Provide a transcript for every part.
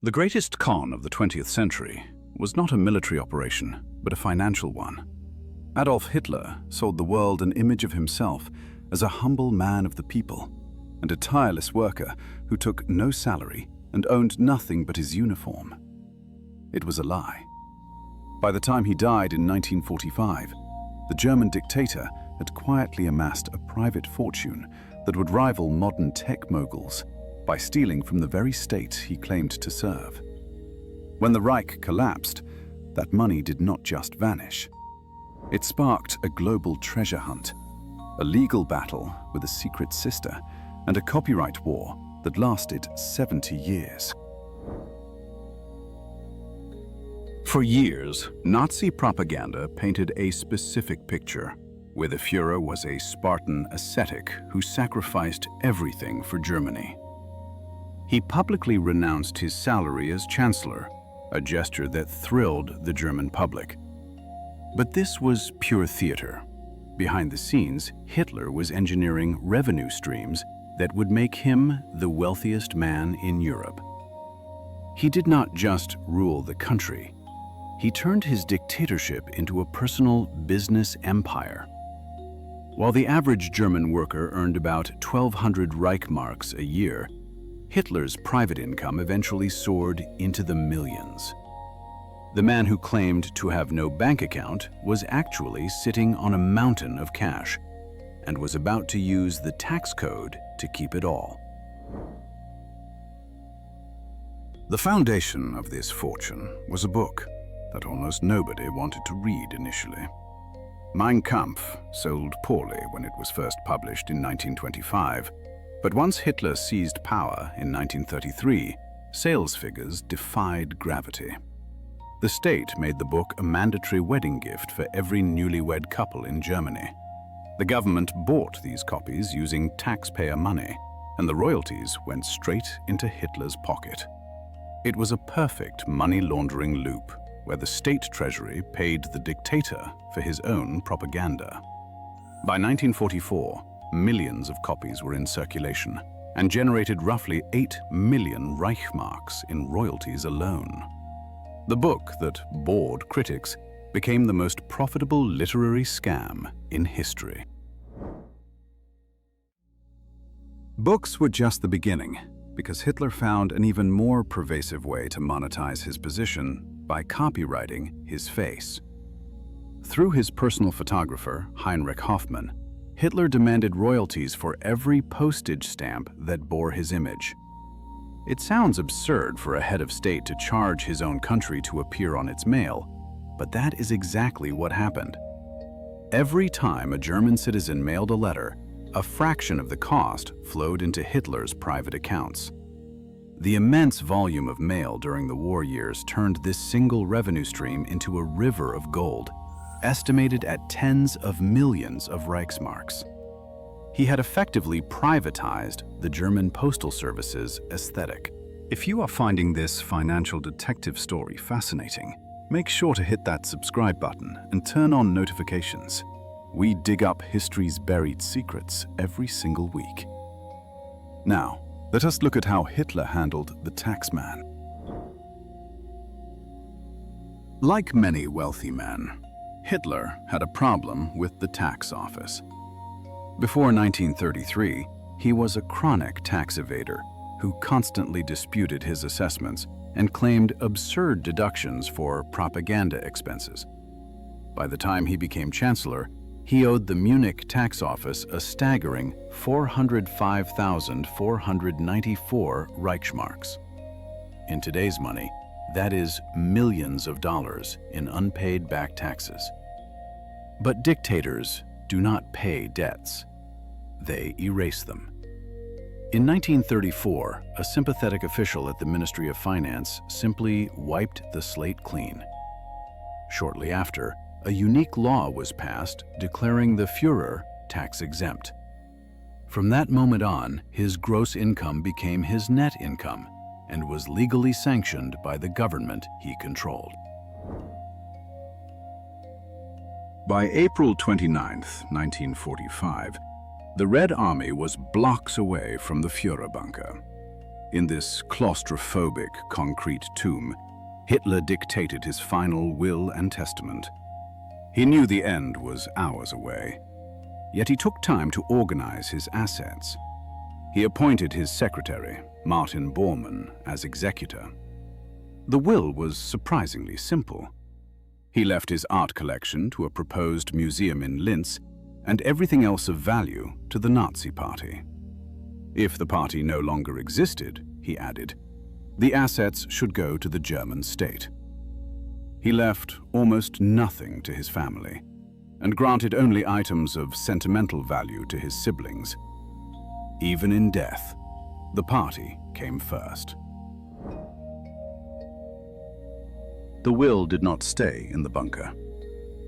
The greatest con of the 20th century was not a military operation, but a financial one. Adolf Hitler sold the world an image of himself as a humble man of the people and a tireless worker who took no salary and owned nothing but his uniform. It was a lie. By the time he died in 1945, the German dictator had quietly amassed a private fortune that would rival modern tech moguls by stealing from the very state he claimed to serve. When the Reich collapsed, that money did not just vanish. It sparked a global treasure hunt, a legal battle with a secret sister, and a copyright war that lasted 70 years. For years, Nazi propaganda painted a specific picture, where the Führer was a Spartan ascetic who sacrificed everything for Germany. He publicly renounced his salary as chancellor, a gesture that thrilled the German public. But this was pure theater. Behind the scenes, Hitler was engineering revenue streams that would make him the wealthiest man in Europe. He did not just rule the country. He turned his dictatorship into a personal business empire. While the average German worker earned about 1,200 Reichsmarks a year, Hitler's private income eventually soared into the millions. The man who claimed to have no bank account was actually sitting on a mountain of cash and was about to use the tax code to keep it all. The foundation of this fortune was a book that almost nobody wanted to read initially. Mein Kampf sold poorly when it was first published in 1925, but once Hitler seized power in 1933, sales figures defied gravity. The state made the book a mandatory wedding gift for every newlywed couple in Germany. The government bought these copies using taxpayer money, and the royalties went straight into Hitler's pocket. It was a perfect money laundering loop, where the state treasury paid the dictator for his own propaganda. By 1944, millions of copies were in circulation and generated roughly 8 million Reichsmarks in royalties alone. The book that bored critics became the most profitable literary scam in history. Books were just the beginning, because Hitler found an even more pervasive way to monetize his position by copywriting his face. Through his personal photographer, Heinrich Hoffmann, Hitler demanded royalties for every postage stamp that bore his image. It sounds absurd for a head of state to charge his own country to appear on its mail, but that is exactly what happened. Every time a German citizen mailed a letter, a fraction of the cost flowed into Hitler's private accounts. The immense volume of mail during the war years turned this single revenue stream into a river of gold, estimated at tens of millions of Reichsmarks. He had effectively privatized the German postal service's aesthetic. If you are finding this financial detective story fascinating, make sure to hit that subscribe button and turn on notifications. We dig up history's buried secrets every single week. Now, let us look at how Hitler handled the taxman. Like many wealthy men, Hitler had a problem with the tax office. Before 1933, he was a chronic tax evader who constantly disputed his assessments and claimed absurd deductions for propaganda expenses. By the time he became chancellor, he owed the Munich tax office a staggering 405,494 Reichsmarks. In today's money, that is millions of dollars in unpaid back taxes. But dictators do not pay debts. They erase them. In 1934, a sympathetic official at the Ministry of Finance simply wiped the slate clean. Shortly after, a unique law was passed declaring the Führer tax-exempt. From that moment on, his gross income became his net income and was legally sanctioned by the government he controlled. By April 29, 1945, the Red Army was blocks away from the Führerbunker. In this claustrophobic concrete tomb, Hitler dictated his final will and testament. He knew the end was hours away, yet he took time to organize his assets. He appointed his secretary, Martin Bormann, as executor. The will was surprisingly simple. He left his art collection to a proposed museum in Linz and everything else of value to the Nazi Party. If the party no longer existed, he added, the assets should go to the German state. He left almost nothing to his family and granted only items of sentimental value to his siblings. Even in death, the party came first. The will did not stay in the bunker.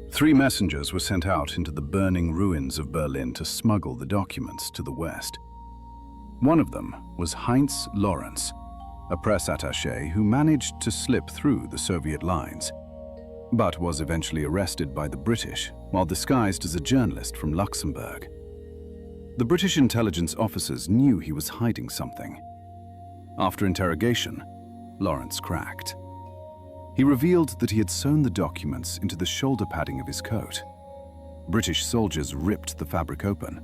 3 messengers were sent out into the burning ruins of Berlin to smuggle the documents to the West. One of them was Heinz Lorenz, a press attaché who managed to slip through the Soviet lines, but was eventually arrested by the British while disguised as a journalist from Luxembourg. The British intelligence officers knew he was hiding something. After interrogation, Lorenz cracked. He revealed that he had sewn the documents into the shoulder padding of his coat. British soldiers ripped the fabric open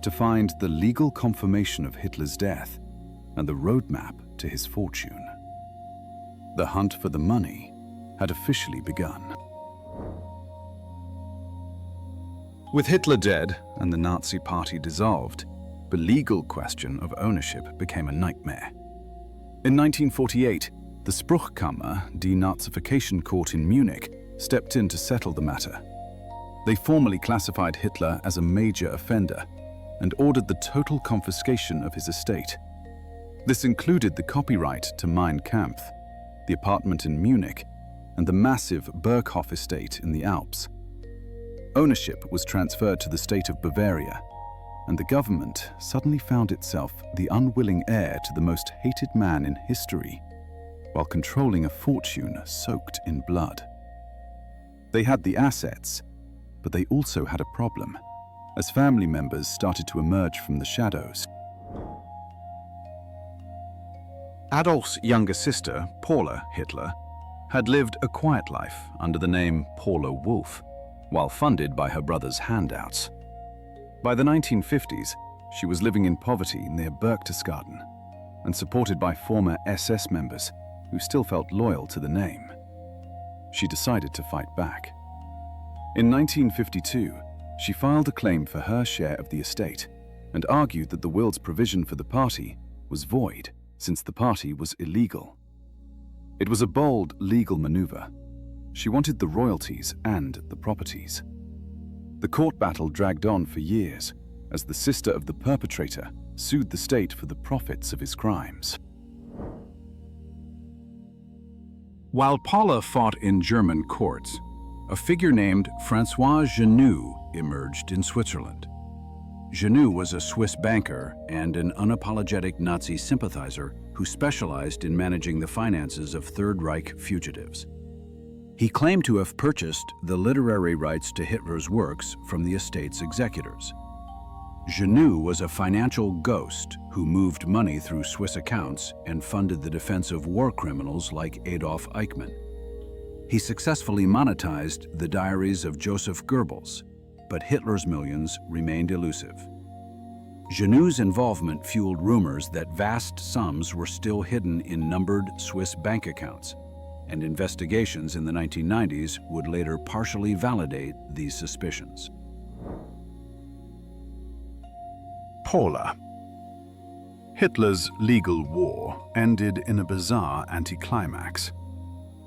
to find the legal confirmation of Hitler's death and the roadmap to his fortune. The hunt for the money had officially begun. With Hitler dead and the Nazi Party dissolved, the legal question of ownership became a nightmare. In 1948, the Spruchkammer Denazification Court in Munich stepped in to settle the matter. They formally classified Hitler as a major offender and ordered the total confiscation of his estate. This included the copyright to Mein Kampf, the apartment in Munich, and the massive Berghof estate in the Alps. Ownership was transferred to the state of Bavaria, and the government suddenly found itself the unwilling heir to the most hated man in history, while controlling a fortune soaked in blood. They had the assets, but they also had a problem, as family members started to emerge from the shadows. Adolf's younger sister, Paula Hitler, had lived a quiet life under the name Paula Wolf, while funded by her brother's handouts. By the 1950s, she was living in poverty near Berchtesgaden and supported by former SS members who still felt loyal to the name. She decided to fight back. In 1952, she filed a claim for her share of the estate and argued that the will's provision for the party was void since the party was illegal. It was a bold legal maneuver. She wanted the royalties and the properties. The court battle dragged on for years as the sister of the perpetrator sued the state for the profits of his crimes. While Paula fought in German courts, a figure named François Genoux emerged in Switzerland. Genoux was a Swiss banker and an unapologetic Nazi sympathizer who specialized in managing the finances of Third Reich fugitives. He claimed to have purchased the literary rights to Hitler's works from the estate's executors. Genoux was a financial ghost who moved money through Swiss accounts and funded the defense of war criminals like Adolf Eichmann. He successfully monetized the diaries of Joseph Goebbels, but Hitler's millions remained elusive. Genoux's involvement fueled rumors that vast sums were still hidden in numbered Swiss bank accounts, and investigations in the 1990s would later partially validate these suspicions. Paula. Hitler's legal war ended in a bizarre anticlimax.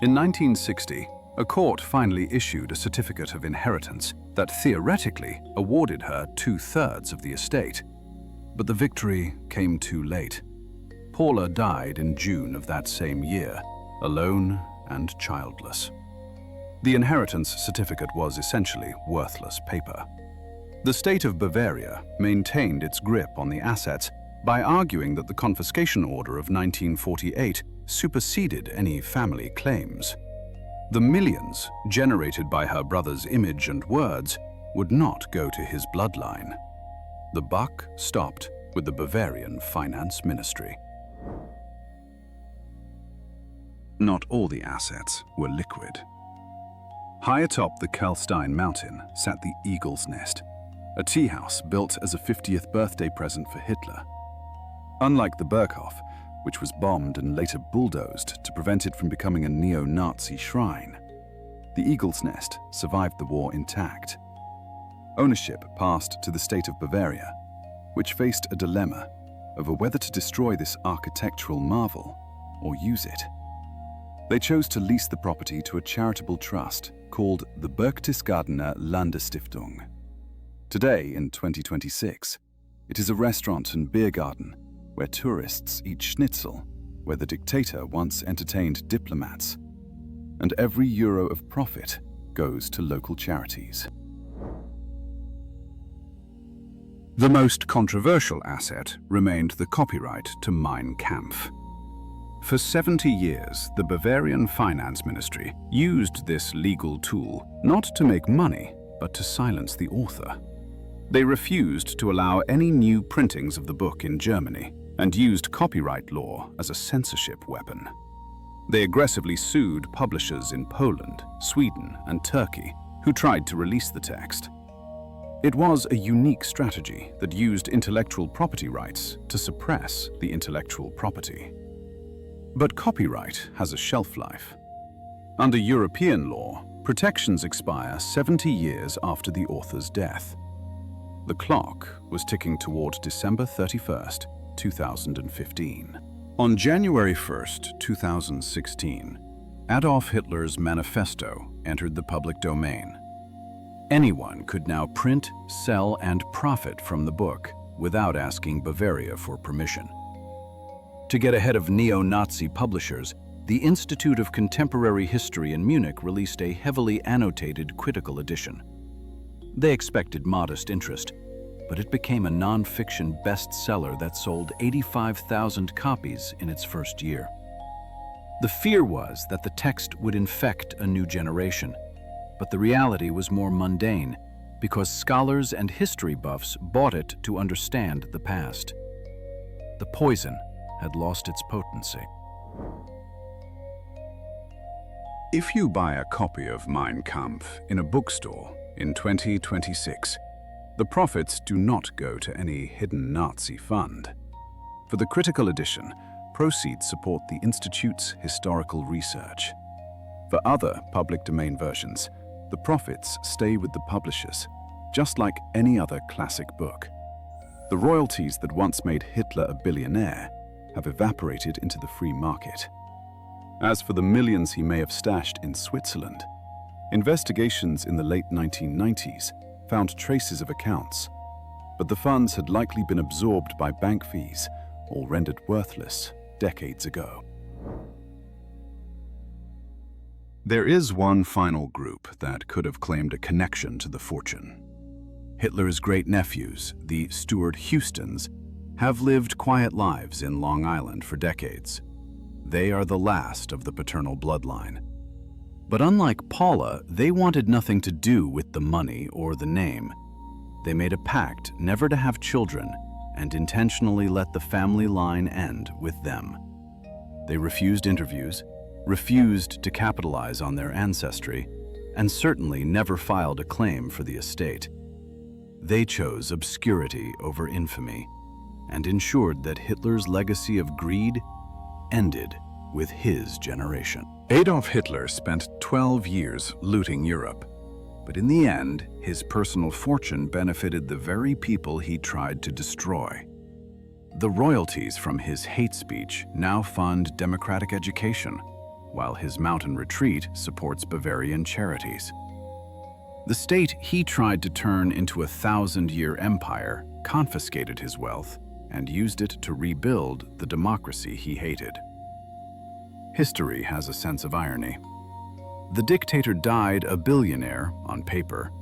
In 1960, a court finally issued a certificate of inheritance that theoretically awarded her 2/3 of the estate. But the victory came too late. Paula died in June of that same year, alone and childless. The inheritance certificate was essentially worthless paper. The state of Bavaria maintained its grip on the assets by arguing that the confiscation order of 1948 superseded any family claims. The millions generated by her brother's image and words would not go to his bloodline. The buck stopped with the Bavarian Finance Ministry. not all the assets were liquid. High atop the Kelstein Mountain sat the Eagle's Nest, a tea house built as a 50th birthday present for Hitler. Unlike the Berghof, which was bombed and later bulldozed to prevent it from becoming a neo-Nazi shrine, the Eagle's Nest survived the war intact. Ownership passed to the state of Bavaria, which faced a dilemma over whether to destroy this architectural marvel or use it. They chose to lease the property to a charitable trust called the Berchtesgadener Landesstiftung. Today, in 2026, it is a restaurant and beer garden where tourists eat schnitzel, where the dictator once entertained diplomats, and every euro of profit goes to local charities. The most controversial asset remained the copyright to Mein Kampf. For 70 years, the Bavarian Finance Ministry used this legal tool not to make money, but to silence the author. They refused to allow any new printings of the book in Germany and used copyright law as a censorship weapon. They aggressively sued publishers in Poland, Sweden, and Turkey who tried to release the text. It was a unique strategy that used intellectual property rights to suppress the intellectual property. But copyright has a shelf life. Under European law, protections expire 70 years after the author's death. The clock was ticking toward December 31st, 2015. On January 1st, 2016, Adolf Hitler's manifesto entered the public domain. Anyone could now print, sell, and profit from the book without asking Bavaria for permission. To get ahead of neo-Nazi publishers, the Institute of Contemporary History in Munich released a heavily annotated critical edition. They expected modest interest, but it became a non-fiction bestseller that sold 85,000 copies in its first year. The fear was that the text would infect a new generation, but the reality was more mundane because scholars and history buffs bought it to understand the past. The poison had lost its potency. If you buy a copy of Mein Kampf in a bookstore in 2026, the profits do not go to any hidden Nazi fund. For the critical edition, proceeds support the Institute's historical research. For other public domain versions, the profits stay with the publishers, just like any other classic book. The royalties that once made Hitler a billionaire have evaporated into the free market. As for the millions he may have stashed in Switzerland, investigations in the late 1990s found traces of accounts, but the funds had likely been absorbed by bank fees or rendered worthless decades ago. There is one final group that could have claimed a connection to the fortune. Hitler's great-nephews, the Stuart Houstons, have lived quiet lives in Long Island for decades. They are the last of the paternal bloodline. But unlike Paula, they wanted nothing to do with the money or the name. They made a pact never to have children and intentionally let the family line end with them. They refused interviews, refused to capitalize on their ancestry, and certainly never filed a claim for the estate. They chose obscurity over infamy and ensured that Hitler's legacy of greed ended with his generation. Adolf Hitler spent 12 years looting Europe, but in the end, his personal fortune benefited the very people he tried to destroy. The royalties from his hate speech now fund democratic education, while his mountain retreat supports Bavarian charities. The state he tried to turn into a 1,000-year empire confiscated his wealth and used it to rebuild the democracy he hated. History has a sense of irony. The dictator died a billionaire on paper,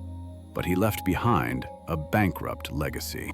but he left behind a bankrupt legacy.